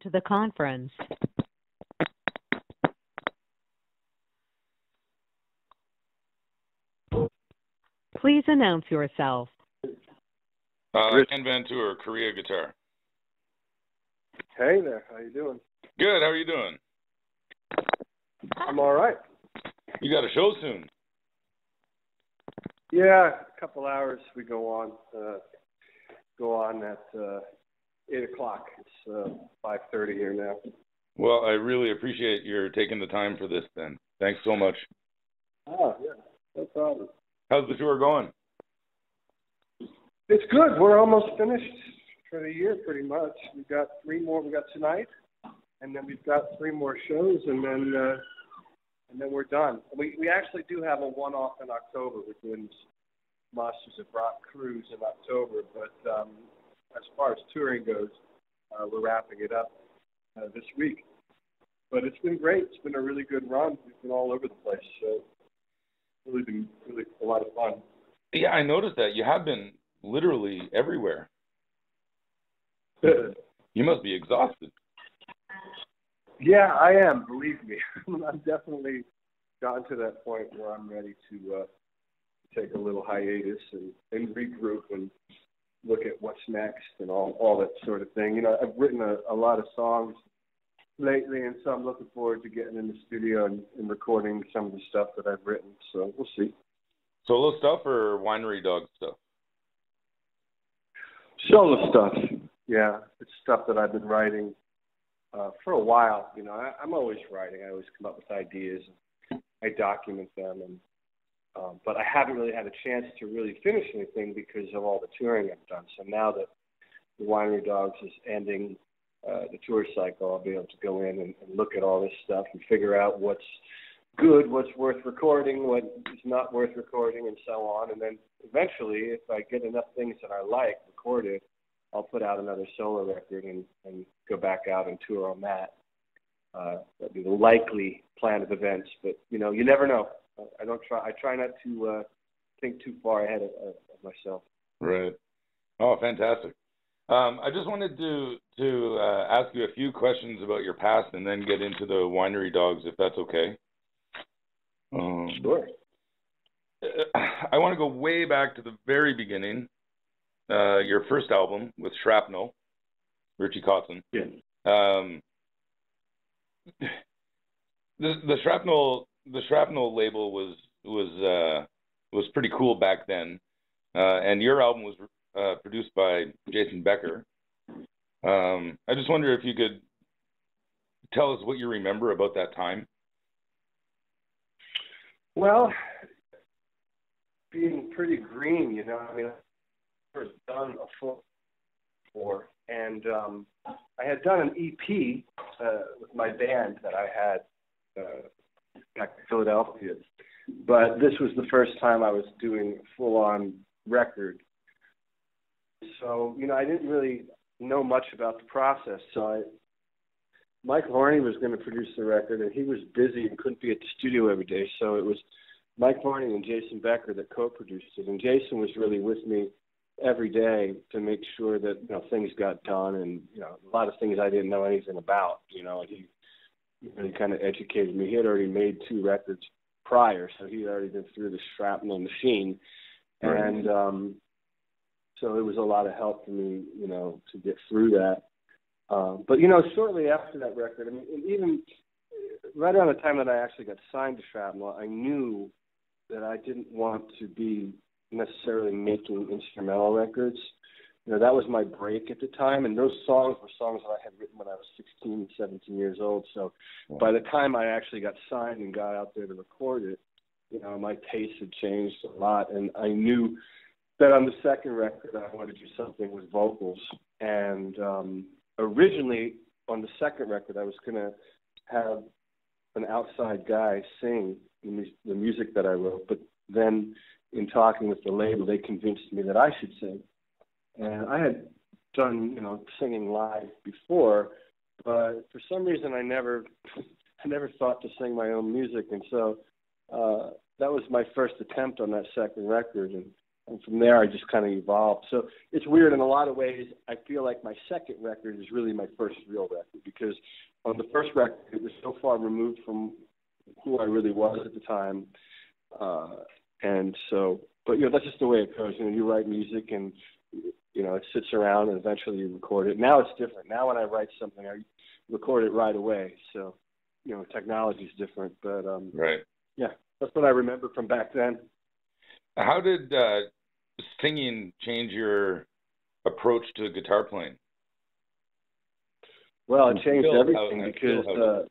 to the conference. Please announce yourself. Ken Van Tour, Korea Guitar. Hey there, how you doing? Good, how are you doing? I'm all right. You got a show soon. Yeah, a couple hours we go on at 8 o'clock. It's 5:30 here now. Well, I really appreciate your taking the time for this then. Thanks so much. Oh, yeah, no problem. How's the tour going? It's good. We're almost finished for the year pretty much. We've got 3 more. We got tonight, and then we've got 3 more shows, and then we're done. We actually do have a one-off in October. We're doing this Masters of Rock cruise in October, but as far as touring goes, we're wrapping it up this week. But it's been great. It's been a really good run. We've been all over the place, so it's been a lot of fun. Yeah, I noticed that. You have been literally everywhere. You must be exhausted. Yeah, I am, believe me. I've definitely gotten to that point where I'm ready to take a little hiatus and regroup and look at what's next and all that sort of thing. You know, I've written a lot of songs lately, and so I'm looking forward to getting in the studio and recording some of the stuff that I've written. So we'll see. Solo stuff or Winery Dog stuff? Solo stuff, yeah. It's stuff that I've been writing for a while. You know, I'm always writing. I always come up with ideas. I document them, and but I haven't really had a chance to really finish anything because of all the touring I've done. So now that the Winery Dogs is ending the tour cycle, I'll be able to go in and look at all this stuff and figure out what's good, what's worth recording, what is not worth recording, and so on. And then eventually, if I get enough things that I like recorded, I'll put out another solo record and go back out and tour on that. That'd be the likely plan of events, but you know, you never know. I try not to think too far ahead of myself. Right. Oh, fantastic. I just wanted to ask you a few questions about your past and then get into the Winery Dogs, if that's okay. Sure. I want to go way back to the very beginning. Your first album with Shrapnel, Richie Kotzen. Yeah. The Shrapnel label was pretty cool back then, and your album was produced by Jason Becker. I just wonder if you could tell us what you remember about that time. Well, being pretty green, you know. I mean, I've never done a full before, and I had done an EP with my band that I had back in Philadelphia, but this was the first time I was doing a full-on record. So, you know, I didn't really know much about the process. So Mike Varney was going to produce the record, and he was busy and couldn't be at the studio every day. So it was Mike Varney and Jason Becker that co-produced it. And Jason was really with me every day to make sure that, you know, things got done, and, you know, a lot of things I didn't know anything about, you know, and he really kind of educated me. He had already made 2 records prior, so he had already been through the Shrapnel machine. Right. And so it was a lot of help for me, you know, to get through that. But, you know, shortly after that record, I mean, even right around the time that I actually got signed to Shrapnel, I knew that I didn't want to be necessarily making instrumental records. You know, that was my break at the time, and those songs were songs that I had written when I was 16, 17 years old. So by the time I actually got signed and got out there to record it, you know, my taste had changed a lot, and I knew that on the second record I wanted to do something with vocals. And originally on the second record I was going to have an outside guy sing the music that I wrote, but then in talking with the label, they convinced me that I should sing. And I had done, you know, singing live before, but for some reason I never thought to sing my own music. And so that was my first attempt on that second record. And And from there, I just kind of evolved. So it's weird in a lot of ways. I feel like my second record is really my first real record, because on the first record, it was so far removed from who I really was at the time. And so, but, that's just the way it goes. You write music and, it sits around and eventually you record it. Now it's different. Now when I write something, I record it right away. So, technology's different. But, right. Yeah, that's what I remember from back then. How did singing change your approach to guitar playing? Well, it changed everything because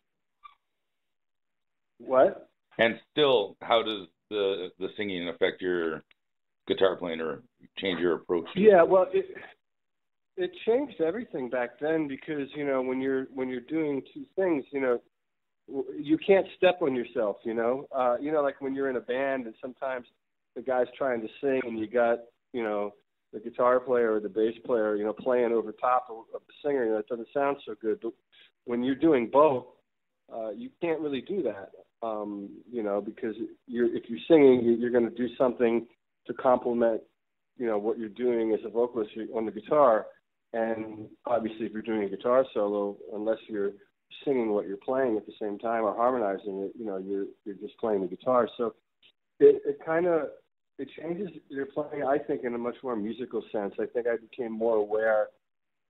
what? And still, how does the singing affect your guitar playing or change your approach? Yeah, well, it changed everything back then because when you're doing two things, you can't step on yourself. Like when you're in a band and sometimes the guy's trying to sing and you got the guitar player or the bass player playing over top of the singer. It doesn't sound so good. But when you're doing both, you can't really do that. Because if you're singing, you're going to do something to complement, what you're doing as a vocalist on the guitar. And obviously, if you're doing a guitar solo, unless you're singing what you're playing at the same time or harmonizing it, you're just playing the guitar. So it changes your playing, I think, in a much more musical sense. I think I became more aware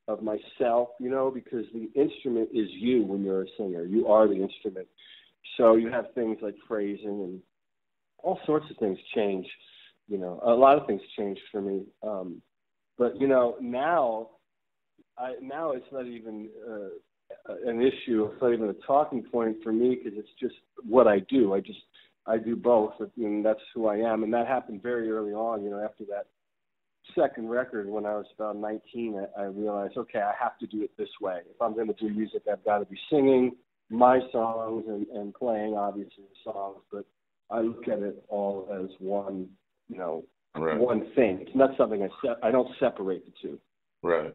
of myself, because the instrument is you when you're a singer. You are the instrument. So you have things like phrasing and all sorts of things change. A lot of things changed for me. But now it's not even an issue. It's not even a talking point for me because it's just what I do. I do both, and that's who I am. And that happened very early on. After that second record, when I was about 19, I realized, okay, I have to do it this way. If I'm going to do music, I've got to be singing my songs and playing, obviously, the songs. But I look at it all as one, right. One thing. It's not something I don't separate the two. Right.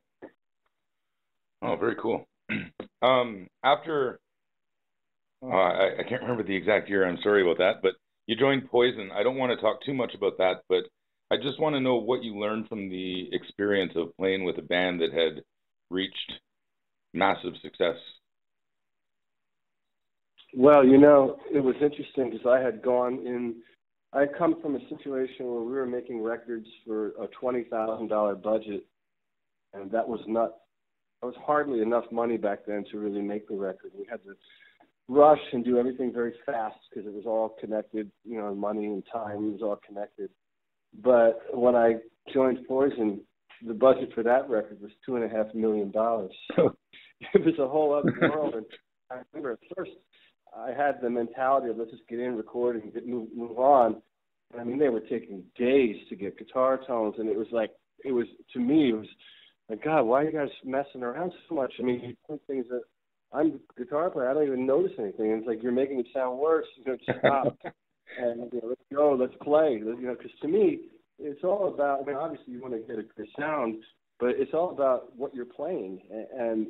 Oh, very cool. After, I can't remember the exact year, I'm sorry about that, but you joined Poison. I don't want to talk too much about that, but I just want to know what you learned from the experience of playing with a band that had reached massive success. Well, it was interesting because I had come from a situation where we were making records for a $20,000 budget, and that was hardly enough money back then to really make the record. We had to rush and do everything very fast because it was all connected, money and time was all connected. But when I joined Poison, the budget for that record was $2.5 million. So it was a whole other world. And I remember at first I had the mentality of let's just get in, record, and move on. I mean, they were taking days to get guitar tones, and it was like, to me, it was like, God, why are you guys messing around so much? I mean, you think things that I'm a guitar player, I don't even notice anything. And it's like, you're making it sound worse. Just stop. And let's go, let's play. Because to me, it's all about, I mean, obviously you want to get a good sound, but it's all about what you're playing. And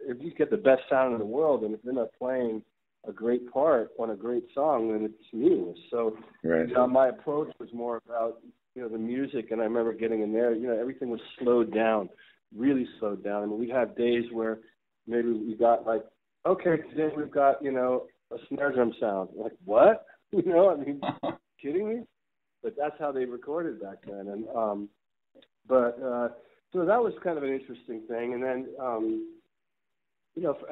if you get the best sound in the world, and if you're not playing a great part on a great song, then it's meaningless. So right. My approach was more about, the music, and I remember getting in there, everything was slowed down, really slowed down. I mean, we'd have days where maybe we got like, okay, today we've got, a snare drum sound. Like, what? I mean, kidding me? But that's how they recorded back then. And, so that was kind of an interesting thing. And then,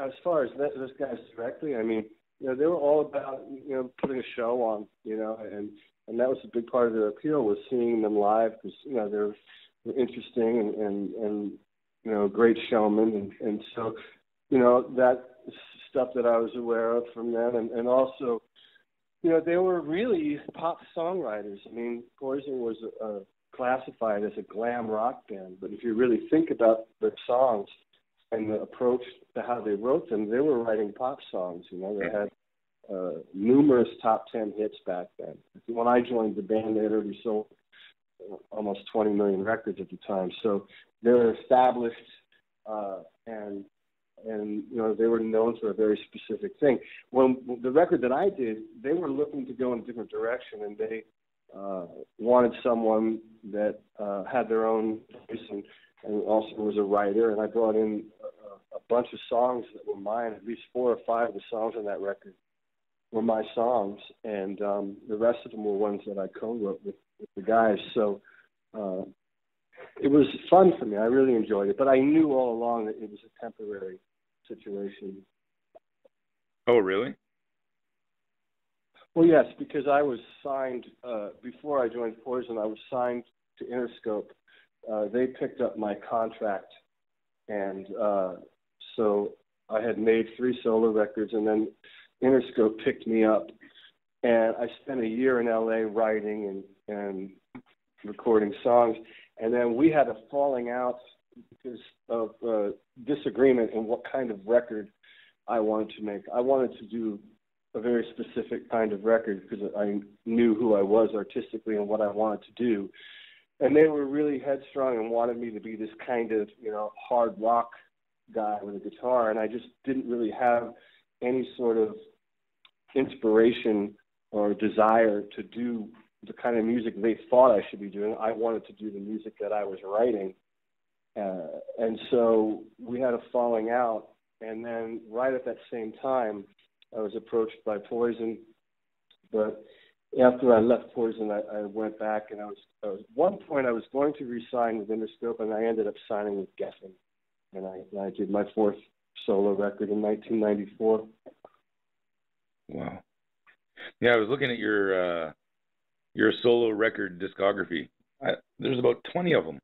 as far as those guys directly, I mean, they were all about, putting a show on, and that was a big part of their appeal was seeing them live because, they're interesting and great showmen. And so, that stuff that I was aware of from them. And also, they were really pop songwriters. I mean, Poison was classified as a glam rock band, but if you really think about their songs and the approach to how they wrote them, they were writing pop songs. They had numerous top 10 hits back then. When I joined the band, they had already sold almost 20 million records at the time. So they were established, and they were known for a very specific thing. When the record that I did, they were looking to go in a different direction, and they wanted someone that had their own voice and also was a writer. And I brought in a bunch of songs that were mine. At least 4 or 5 of the songs on that record were my songs, and the rest of them were ones that I co-wrote with the guys. So it was fun for me. I really enjoyed it, but I knew all along that it was a temporary situation. Oh, really? Well, yes, because I was signed, before I joined Poison, I was signed to Interscope. They picked up my contract, and so I had made 3 solo records, and then Interscope picked me up, and I spent a year in LA writing and recording songs, and then we had a falling out because of disagreement in what kind of record I wanted to make. I wanted to do a very specific kind of record because I knew who I was artistically and what I wanted to do. And they were really headstrong and wanted me to be this kind of, hard rock guy with a guitar. And I just didn't really have any sort of inspiration or desire to do the kind of music they thought I should be doing. I wanted to do the music that I was writing. And so we had a falling out. And then right at that same time, I was approached by Poison. But after I left Poison, I went back, and I was at one point I was going to re-sign with Interscope, and I ended up signing with Geffen. And I did my 4th solo record in 1994. Wow. Yeah, I was looking at your solo record discography. There's about 20 of them.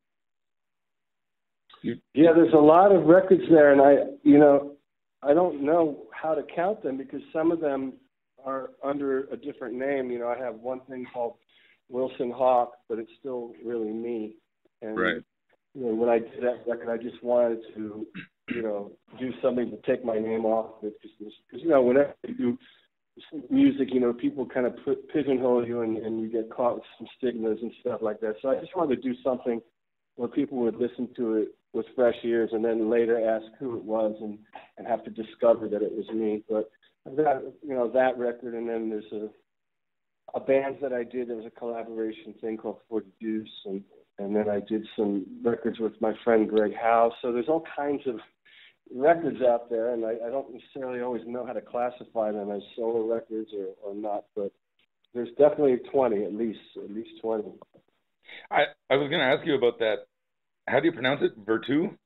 Yeah, there's a lot of records there, and I don't know how to count them because some of them are under a different name. I have one thing called Wilson Hawk, but it's still really me. And, right. When I did that record, I just wanted to, do something to take my name off of it because whenever you do music, people kind of pigeonhole you and you get caught with some stigmas and stuff like that. So I just wanted to do something where people would listen to it with fresh ears and then later ask who it was and have to discover that it was me. But I've got, that record, and then there's a band that I did. There was a collaboration thing called For the Deuce, and then I did some records with my friend Greg Howe. So there's all kinds of records out there, and I don't necessarily always know how to classify them as solo records or not, but there's definitely 20, at least 20. I was going to ask you about that. How do you pronounce it? Vertu?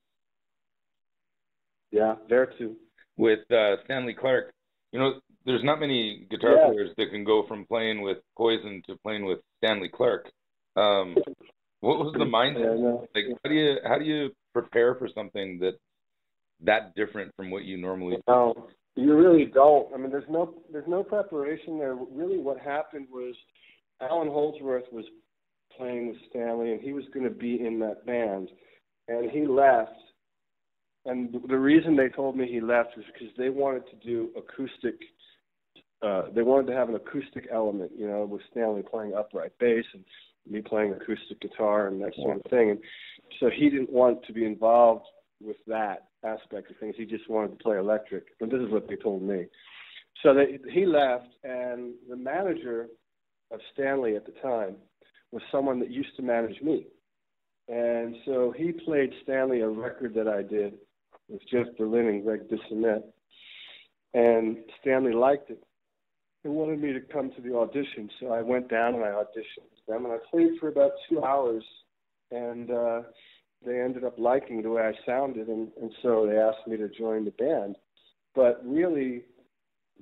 Yeah, Vertu. With Stanley Clarke. There's not many guitar players that can go from playing with Poison to playing with Stanley Clarke. What was the mindset? Yeah, no. Like, how do you prepare for something that different from what you normally do? No, you really don't. I mean, there's no preparation there. Really, what happened was Alan Holdsworth was playing with Stanley, and he was going to be in that band, and he left. And the reason they told me he left was because they wanted to do acoustic. They wanted to have an acoustic element, with Stanley playing upright bass and me playing acoustic guitar and that sort of thing. And so he didn't want to be involved with that aspect of things. He just wanted to play electric. And this is what they told me. So he left, and the manager of Stanley at the time was someone that used to manage me. And so he played Stanley a record that I did with Jeff Berlin and Greg DeSonet. And Stanley liked it. He wanted me to come to the audition. So I went down and I auditioned with them. And I played for about 2 hours. And they ended up liking the way I sounded. And so they asked me to join the band. But really,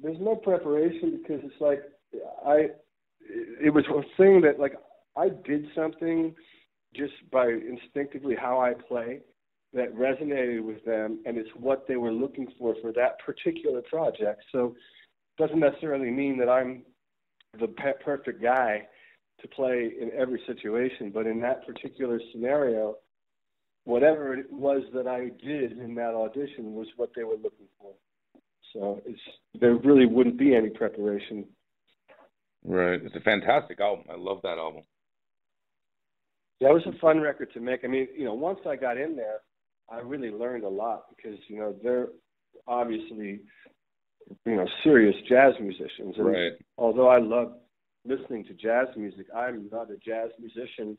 there's no preparation because it's like it was a thing that, like, I did something just by instinctively how I play that resonated with them, and it's what they were looking for that particular project. So it doesn't necessarily mean that I'm the perfect guy to play in every situation, but in that particular scenario, whatever it was that I did in that audition was what they were looking for. So there really wouldn't be any preparation. Right. It's a fantastic album. I love that album. Yeah, it was a fun record to make. I mean, once I got in there, I really learned a lot because, they're obviously, serious jazz musicians. And right. although I love listening to jazz music. I'm not a jazz musician,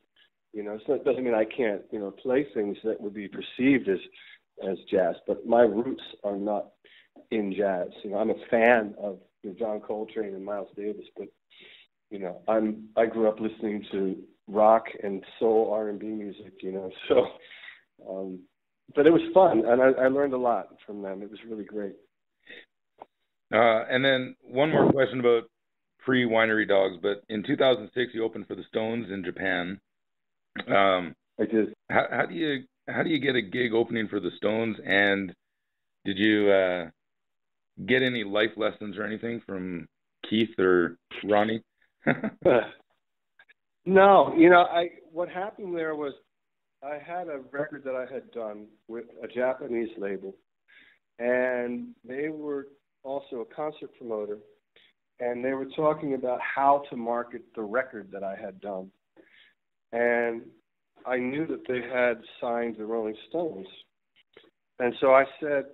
you know, so it doesn't mean I can't, you know, play things that would be perceived as jazz, but my roots are not in jazz. You know, I'm a fan of, you know, John Coltrane and Miles Davis, but, you know, I grew up listening to rock and soul R&B music, you know, so, but it was fun, and I learned a lot from them. It was really great. And then one more question about pre-Winery Dogs, but in 2006 you opened for the Stones in Japan. I did. How do you get a gig opening for the Stones, and did you get any life lessons or anything from Keith or Ronnie? No, you know, what happened there was I had a record that I had done with a Japanese label, and they were also a concert promoter, and they were talking about how to market the record that I had done. And I knew that they had signed the Rolling Stones. And so I said,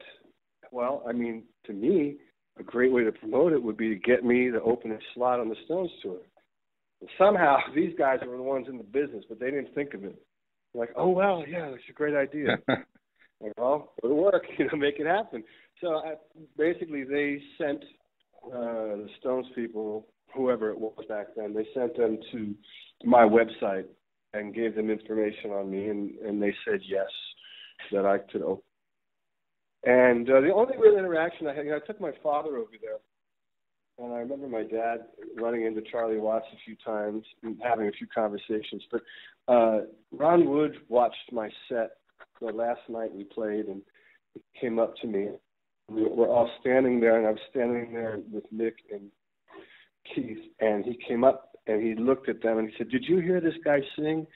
well, I mean, to me, a great way to promote it would be to get me to open a slot on the Stones tour. And somehow these guys were the ones in the business, but they didn't think of it. They're like, oh, well, yeah, that's a great idea. Like, well, go to work, you know, make it happen. So basically they sent the Stones people, whoever it was back then, they sent them to my website and gave them information on me, and they said yes, that I could open. And the only real interaction I had, you know, I took my father over there, and I remember my dad running into Charlie Watts a few times and having a few conversations. But Ron Wood watched my set the last night we played, and he came up to me. We were all standing there, and I was standing there with Mick and Keith, and he came up and he looked at them and he said, "Did you hear this guy sing?"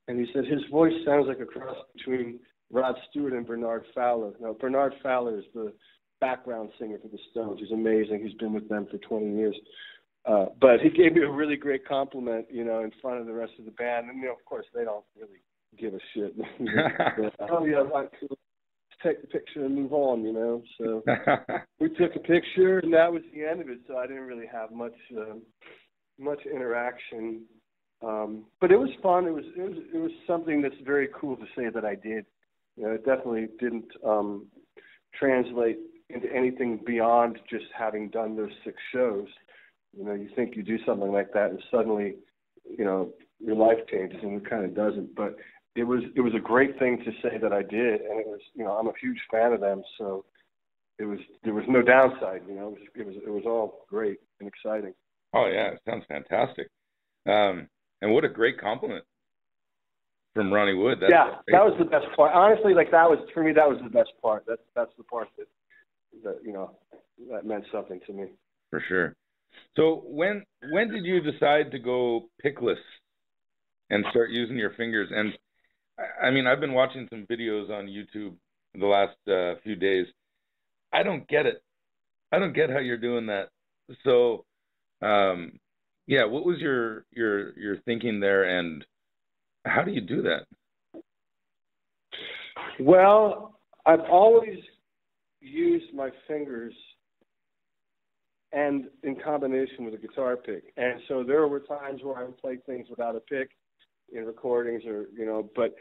And he said, "His voice sounds like a cross between Rod Stewart and Bernard Fowler." Now, Bernard Fowler is the background singer for the Stones. He's amazing. He's been with them for 20 years. But he gave me a really great compliment, you know, in front of the rest of the band. And, you know, of course, they don't really give a shit. Oh, yeah, right, cool. Take the picture and move on, you know. So we took a picture, and that was the end of it. So I didn't really have much interaction, but it was fun. It was something that's very cool to say that I did. You know, it definitely didn't translate into anything beyond just having done those 6 shows. You know, you think you do something like that, and suddenly, you know, your life changes, and it kind of doesn't. But it was a great thing to say that I did, and it was, you know, I'm a huge fan of them, so there was no downside. You know, it was all great and exciting. Oh yeah, it sounds fantastic. And what a great compliment from Ronnie Wood. That was the best part. Honestly, like that was the best part. That's the part that you know, that meant something to me. For sure. So when did you decide to go pickless and start using your fingers? And I mean, I've been watching some videos on YouTube the last few days. I don't get it. I don't get how you're doing that. So, yeah, what was your thinking there, and how do you do that? Well, I've always used my fingers and in combination with a guitar pick. And so there were times where I would play things without a pick in recordings, or, you know, but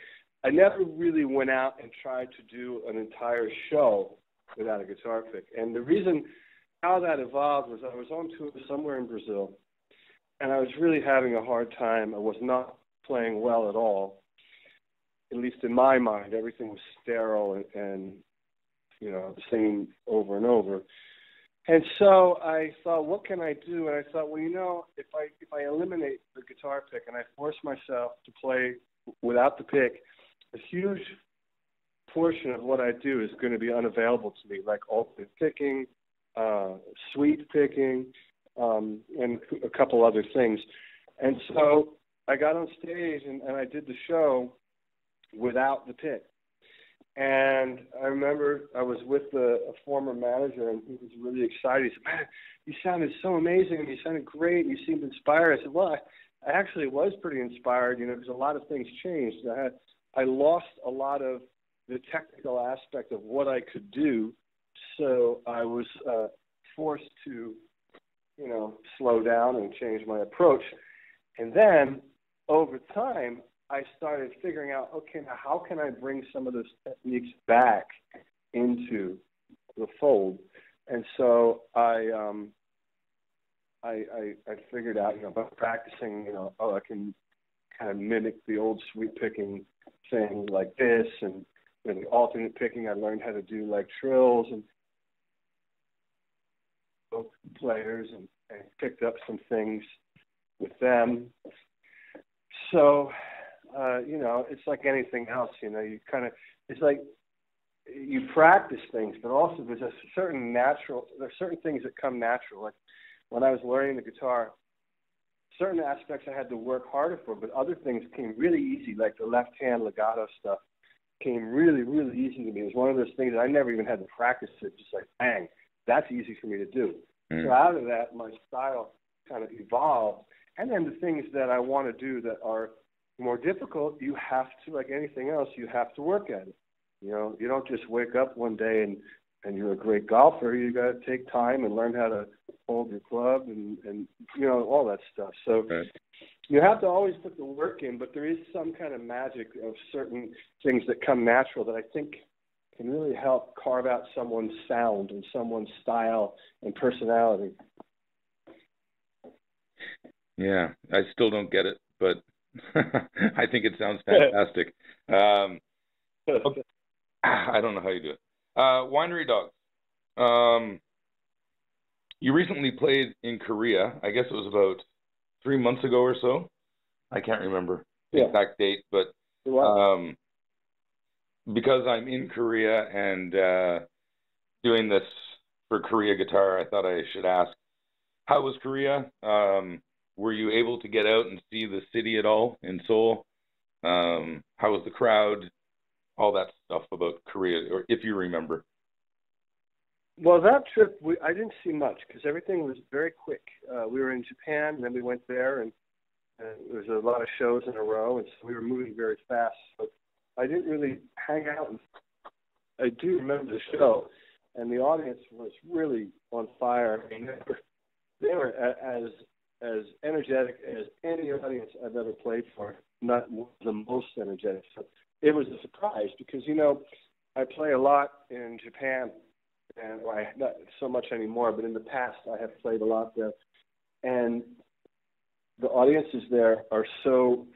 I never really went out and tried to do an entire show without a guitar pick. And the reason how that evolved was I was on tour somewhere in Brazil, and I was really having a hard time. I was not playing well at all, at least in my mind. Everything was sterile and you know, singing over and over. And so I thought, what can I do? And I thought, well, you know, if I eliminate the guitar pick and I force myself to play without the pick, a huge portion of what I do is going to be unavailable to me, like alternate picking, sweep picking, and a couple other things. And so I got on stage and I did the show without the pick. And I remember I was with a former manager, and he was really excited. He said, "Man, you sounded so amazing, and you sounded great, and you seemed inspired." I said, "Well, I actually was pretty inspired, you know, because a lot of things changed. I lost a lot of the technical aspect of what I could do, so I was forced to slow down and change my approach. And then over time, I started figuring out, okay, now how can I bring some of those techniques back into the fold? And so I figured out, by practicing, I can kind of mimic the old sweep picking thing like this, and the alternate picking, I learned how to do like trills and players, and picked up some things with them. So, it's like anything else, it's like you practice things, but also there's certain things that come natural. Like when I was learning the guitar, certain aspects I had to work harder for, but other things came really easy, like the left hand legato stuff came really, really easy to me. It was one of those things that I never even had to practice it, just like, bang, that's easy for me to do. So out of that, my style kind of evolved. And then the things that I want to do that are more difficult, you have to, like anything else, you have to work at it. You don't just wake up one day and you're a great golfer. You got to take time and learn how to hold your club and all that stuff. So you have to always put the work in, but there is some kind of magic of certain things that come natural that I think can really help carve out someone's sound and someone's style and personality. Yeah, I still don't get it, but I think it sounds fantastic. Okay. I don't know how you do it. Winery Dogs. You recently played in Korea. I guess it was about 3 months ago or so. I can't remember the exact date, but because I'm in Korea and doing this for Korea Guitar, I thought I should ask, how was Korea? Were you able to get out and see the city at all in Seoul? How was the crowd? All that stuff about Korea, or if you remember. Well, that trip, I didn't see much because everything was very quick. We were in Japan, and then we went there, and there was a lot of shows in a row, and so we were moving very fast. So I didn't really hang out. I do remember the show, and the audience was really on fire. I mean, they were as energetic as any audience I've ever played for, not the most energetic. So it was a surprise because, I play a lot in Japan, and not so much anymore, but in the past I have played a lot there. And the audiences there are so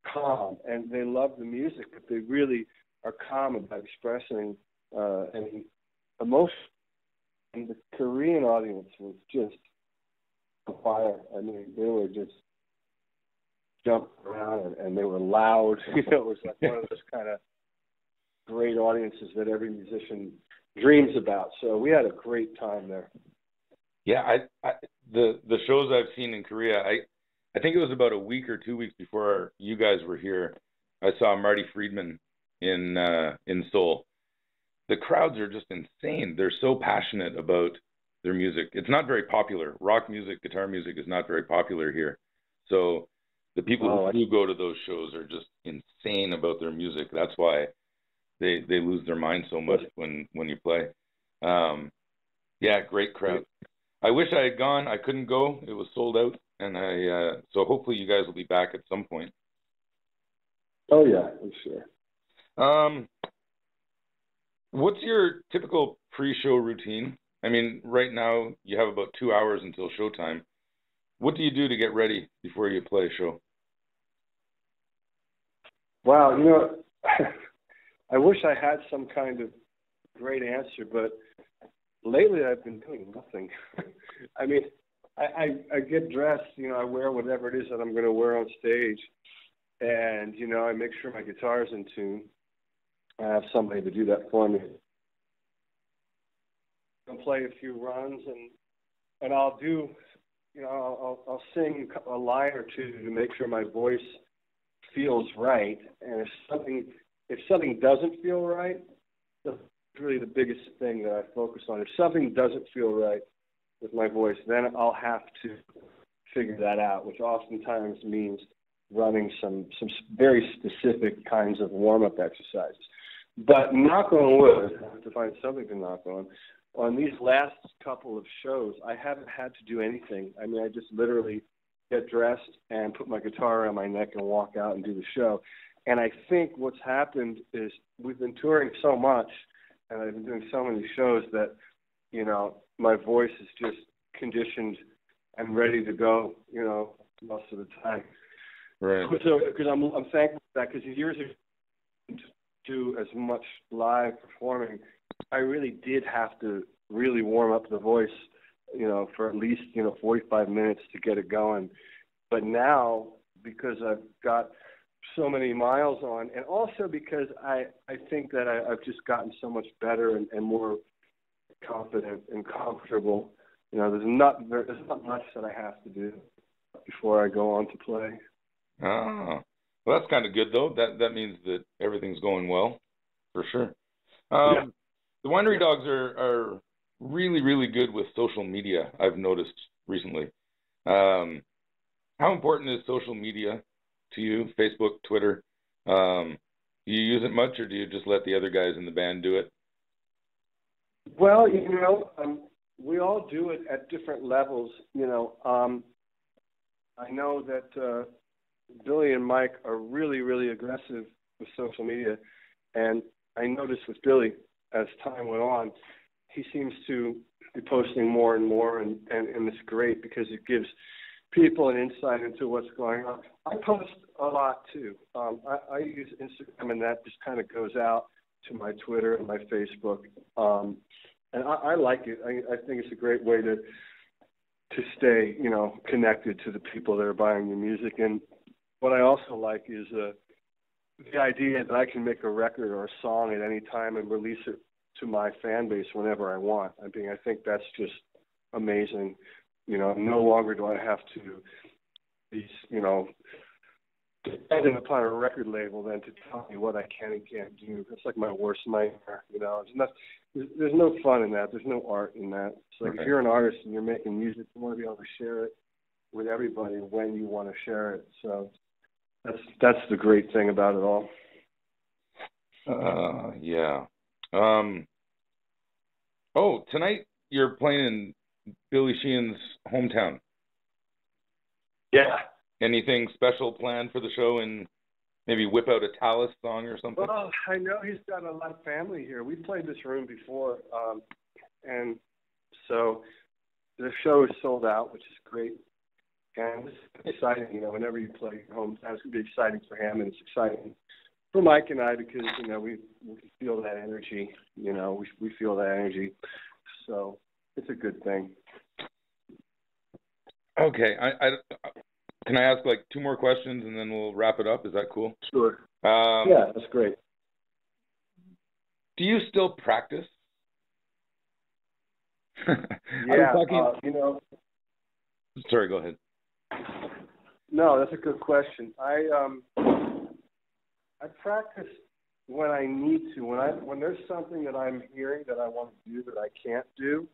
calm, and they love the music, but they really are calm about expressing any emotion. And the Korean audience was just on fire. I mean, they were just jumping around, and they were loud. It was like one of those kind of great audiences that every musician dreams about. So we had a great time there. Yeah, the shows I've seen in Korea, I think it was about a week or 2 weeks before you guys were here. I saw Marty Friedman in Seoul. The crowds are just insane. They're so passionate about their music. It's not very popular. Rock music, guitar music is not very popular here. So the people who do go to those shows are just insane about their music. That's why they lose their mind so much when you play. Yeah, great crowd. I wish I had gone. I couldn't go. It was sold out, and so hopefully you guys will be back at some point. Oh yeah, I'm sure. What's your typical pre-show routine? I mean, right now you have about 2 hours until showtime. What do you do to get ready before you play a show? Wow, I wish I had some kind of great answer, but lately I've been doing nothing. I mean, I get dressed, I wear whatever it is that I'm going to wear on stage, and, I make sure my guitar is in tune. I have somebody to do that for me. I'll play a few runs, and I'll do, I'll sing a line or two to make sure my voice feels right. And if something doesn't feel right, that's really the biggest thing that I focus on. If something doesn't feel right with my voice, then I'll have to figure that out, which oftentimes means running some very specific kinds of warm-up exercises. But knock on wood, I have to find something to knock on. on these last couple of shows, I haven't had to do anything. I mean, I just literally get dressed and put my guitar around my neck and walk out and do the show. And I think what's happened is we've been touring so much, and I've been doing so many shows that, you know, my voice is just conditioned and ready to go, you know, most of the time. Right. So, because I'm thankful for that, because years ago, to do as much live performing, I really did have to really warm up the voice, you know, for at least, you know, 45 minutes to get it going. But now, because I've got so many miles on, and also because I think that I've just gotten so much better and more confident and comfortable. You know, there's not much that I have to do before I go on to play. Ah, well, that's kind of good though. That means that everything's going well, for sure. Yeah. The Winery Dogs are really, really good with social media, I've noticed recently. How important is social media to you? Facebook, Twitter? Do you use it much, or do you just let the other guys in the band do it? Well, you know, we all do it at different levels. You know, I know that Billy and Mike are really, really aggressive with social media, and I noticed with Billy, as time went on, he seems to be posting more and more, and it's great because it gives people an insight into what's going on. I post a lot too. I use Instagram, and that just kind of goes out to my Twitter and my Facebook, and I like it. I think it's a great way to stay, you know, connected to the people that are buying your music. And what I also like is the idea that I can make a record or a song at any time and release it to my fan base whenever I want. I mean, I think that's just amazing. You know, no longer do I have to be, you know, dependent upon a record label then to tell me what I can and can't do. It's like my worst nightmare, you know. There's no fun in that. There's no art in that. It's like, okay, if you're an artist and you're making music, you want to be able to share it with everybody when you want to share it. So that's the great thing about it all. Yeah. Oh, tonight you're playing in Billy Sheehan's hometown. Yeah. Anything special planned for the show, and maybe whip out a Tallis song or something? Well, I know he's got a lot of family here. We played this room before, and so the show is sold out, which is great. And it's exciting, you know, whenever you play your hometown, it's going to be exciting for him, and it's exciting for Mike and I because, you know, we feel that energy, you know, we feel that energy. So it's a good thing. Okay. Can I ask like two more questions and then we'll wrap it up? Is that cool? Sure. Yeah, that's great. Do you still practice? Yeah, you know. Sorry, go ahead. No, that's a good question. I practice when I need to. When there's something that I'm hearing that I want to do that I can't do,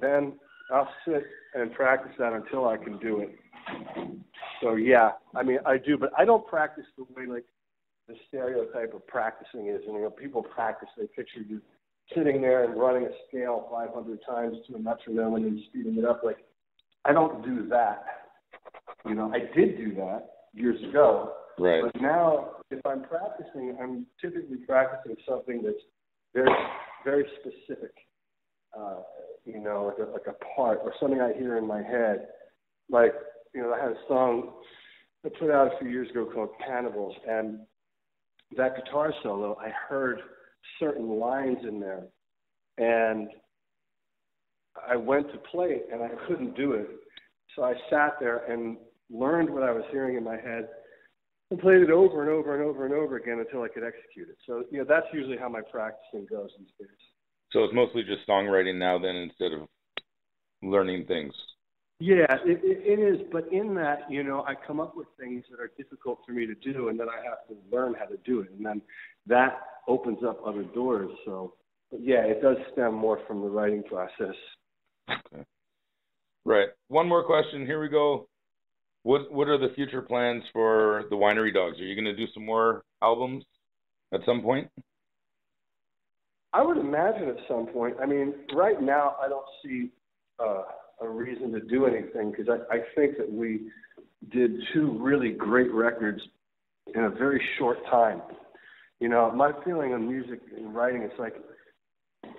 then I'll sit and practice that until I can do it. So yeah, I mean I do, but I don't practice the way like the stereotype of practicing is. And, you know, people practice, they picture you sitting there and running a scale 500 times to a metronome and then speeding it up. Like, I don't do that. You know, I did do that years ago. Right. But now, if I'm practicing, I'm typically practicing something that's very, very specific. You know, like a part or something I hear in my head. Like, you know, I had a song I put out a few years ago called Cannibals, and that guitar solo, I heard certain lines in there, and I went to play it, and I couldn't do it. So I sat there and learned what I was hearing in my head and played it over and over and over and over again until I could execute it. So, you know, that's usually how my practicing goes these days. So it's mostly just songwriting now then instead of learning things. Yeah, it is. But in that, you know, I come up with things that are difficult for me to do, and then I have to learn how to do it. And then that opens up other doors. So, but yeah, it does stem more from the writing process. Okay. Right. One more question. Here we go. What are the future plans for the Winery Dogs? Are you going to do some more albums at some point? I would imagine at some point. I mean, right now I don't see a reason to do anything because I think that we did 2 really great records in a very short time. You know, my feeling on music and writing, it's like,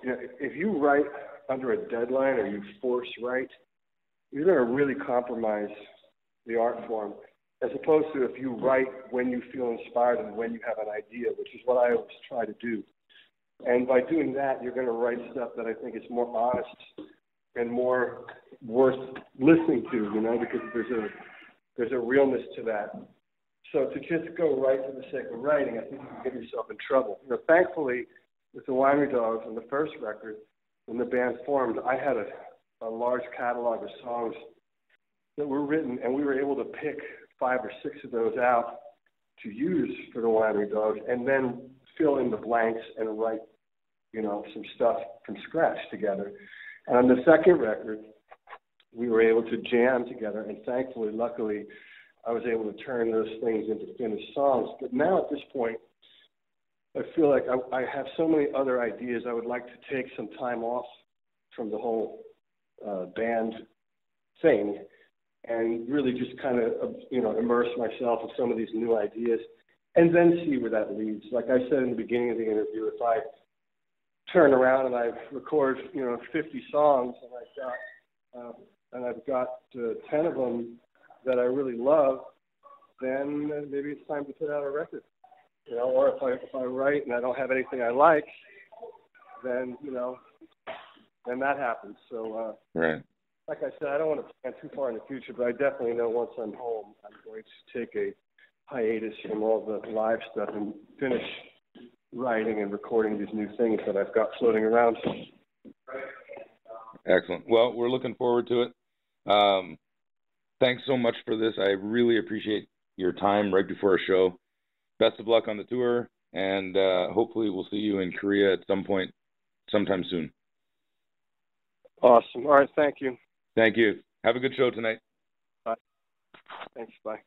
you know, if you write under a deadline or you force write, you're going to really compromise the art form, as opposed to if you write when you feel inspired and when you have an idea, which is what I always try to do. And by doing that, you're going to write stuff that I think is more honest and more worth listening to, you know, because there's a realness to that. So to just go right for the sake of writing, I think you can get yourself in trouble. You know, thankfully, with the Winery Dogs and the first record, when the band formed, I had a large catalog of songs that were written, and we were able to pick 5 or 6 of those out to use for the Winery Dogs, and then fill in the blanks and write, you know, some stuff from scratch together. And on the second record, we were able to jam together, and thankfully, luckily, I was able to turn those things into finished songs. But now at this point, I feel like I have so many other ideas. I would like to take some time off from the whole band thing and really just kind of, you know, immerse myself in some of these new ideas and then see where that leads. Like I said in the beginning of the interview, if I turn around and I record, you know, 50 songs and I've got 10 of them that I really love, then maybe it's time to put out a record. You know, or if I write and I don't have anything I like, then, you know, then that happens. So, right. Like I said, I don't want to plan too far in the future, but I definitely know once I'm home, I'm going to take a hiatus from all the live stuff and finish writing and recording these new things that I've got floating around. Excellent. Well, we're looking forward to it. Thanks so much for this. I really appreciate your time right before our show. Best of luck on the tour, and hopefully we'll see you in Korea at some point, sometime soon. Awesome. All right. Thank you. Thank you. Have a good show tonight. Bye. Thanks. Bye.